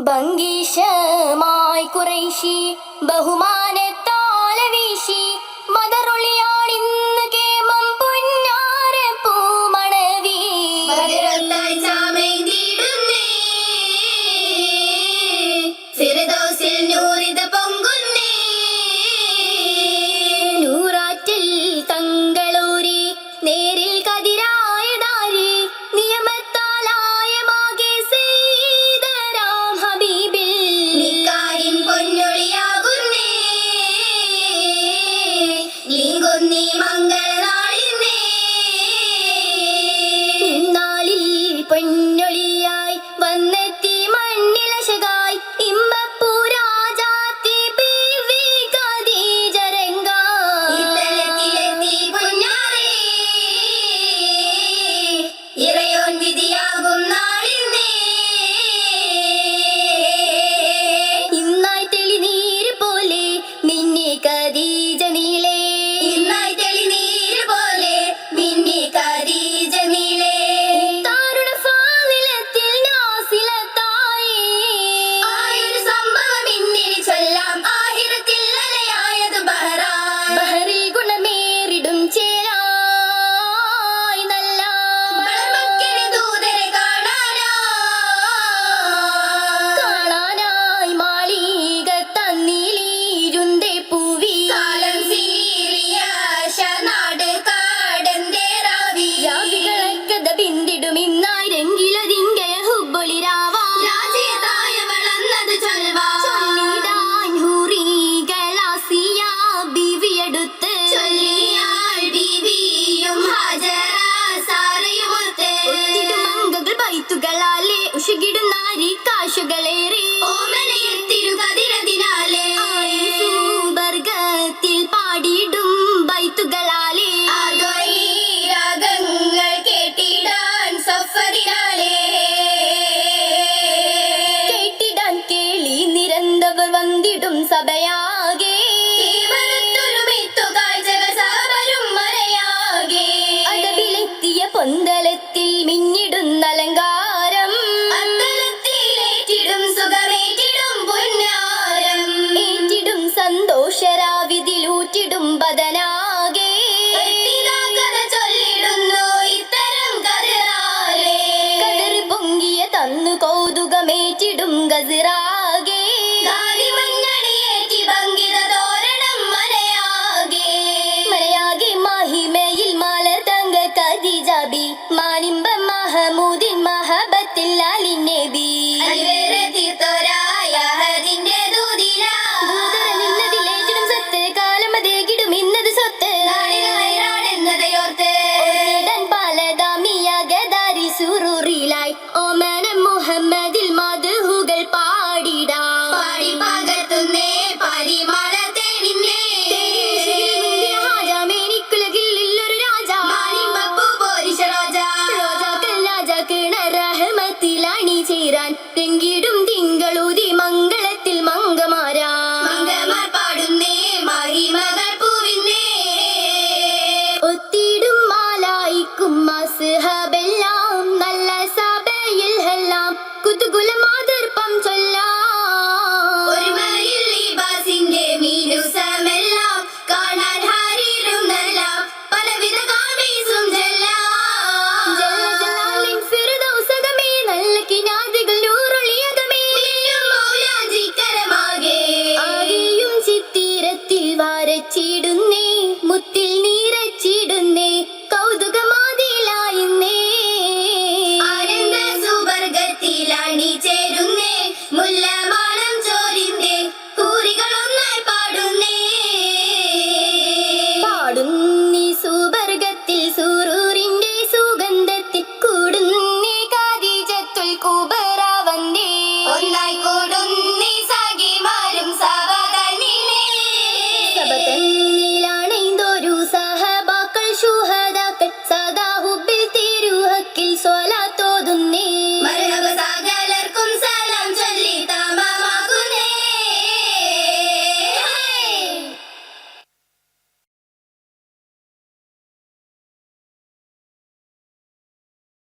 ഭംഗീഷമായി കുറൈശി ബഹുമാനത്താലെ വീശി മദറുളിയാണിന്ന് കേമം പുന്നാര പൂമണവി നൂറാറ്റിൽ തങ്ങളൂരി നേരിൽ കതിരായ ദാരി നിയമത്താലായ മാകെ സീതരാം ഹബീബിൽ നിക്കായിൻ പൊന്നൊളിയാകുന്നേ നീങ്ങുന്നീ മംഗളനാളിന്നേ നാളിൽ പൊന്നൊളിയായി വന്നെത്തി മണ്ണിലശകായി ഇമ്പപ്പൂരാജാത്തി ബീവി ഖദീജരംഗ ഇത്തലത്തിലെത്തി പൊന്നാരേ ഇറയോൻ വിധിയാകും നാളിന്നേ ഇന്നായി തെളിനീര് പോലെ നിന്നെ ഖദീജ നീളേ ഇന്നായി തെളിനീര് പോലെ മിന്നി ഖദീജ നീളേ താരുണ ഫാളിലത്തിൽ നാസിലത്തായി ആയൊരു സംഭവം ഇന്നിനി ചൊല്ലാം ആഹിറത്തിൽ അലയായത് ബഹറായി ബഹറിൽ ഗുണമേറിടും ചേരായി നല്ല മക്കളെ ദൂതരെ കാണാനായി മാളിക തന്നിലിരുന്തേ പൂവി കാലം സീറിയ നാട് കാടന്തേ രാവി രാവികളക്കത ബിന്ദിടും ഇന്നായി രംഗിലതിങ്കയ ഹുബ്ബൊളിരാവാ രാജയതായ വളർന്നത് ചൊൽവാ ചൊല്ലിടാൻ ഹൂറികളാസിയ ബീവിയെടുത്ത് ചൊല്ലിയാൾ ബീവിയും ഹാജറ സാറയുമൊത്ത് ഒത്തിടും അംഗങ്ങൾ ബൈത്തുകളാലെ ഉഷകിടും നാരി കാശുകളേറെ ഓമനയെത്തിരുകതിരതിനാലേ വർഗത്തിൽ പാടിയിടും ബൈത്തുകളാലെ ആദ്വനി രാഗങ്ങൾ കേട്ടിടാൻ സഫറിനാലേ കേട്ടിടാൻ കേളി നിരന്തവർ വന്നിടും സഭയാകെ അടവിലെത്തിയ പൊന്തലത്തിൽ മിന്നിടുന്ന അലങ്കാരം ഏറ്റിടും സന്തോഷരാവിതിലൂറ്റിടും ബദനാകെ കതിർ പൊങ്ങിയ തന്നു കൗതുകമേറ്റിടും ഗസിറാകെ മലയാകെ മാഹിമയിൽ മലർ തങ്ക ഖദീജബി മാനിമ്പ മഹമൂദിൻ മഹബത്തിൽ അലിനബി ദൂതര നിന്നതിലേറ്റിടും സത്ത് കാലമതേകിടും ഇന്നത് സ്വത്ത് ഓർത്തിടാൻ പാലദാമിയ ഗദാരി സുറൂറിലായി ഓമന മുഹമ്മദിൽ മദ്ഹുകൾ പാടിടാം ഹാജാമേനിക്കുലകിൽ ഇല്ലൊരു രാജ റഹ്മത്തിലണി ചേരാൻ തെങ്കിടും തിങ്കളൂതി മംഗളത്തിൽ മംഗമാരാ ഒത്തിടും മാലായിക്കും മസ്ഹബെല്ലാം നല്ല സഭയിൽ എല്ലാം കുതുകുലമാതർപ്പം ചൊല്ലാം ജലജലാലിൻ ഫിർദൗസകമേ നല്ല കിനാദികൾ നൂറൊളിയകമേ ആകെയും ചിത്തിരത്തിൽ വരച്ചിടുന്നേ മുത്തിൽ നീരച്ചിടുന്നേ കൗതുകമാതിലായുന്നേ സുവർഗത്തിലണി ചേരുന്ന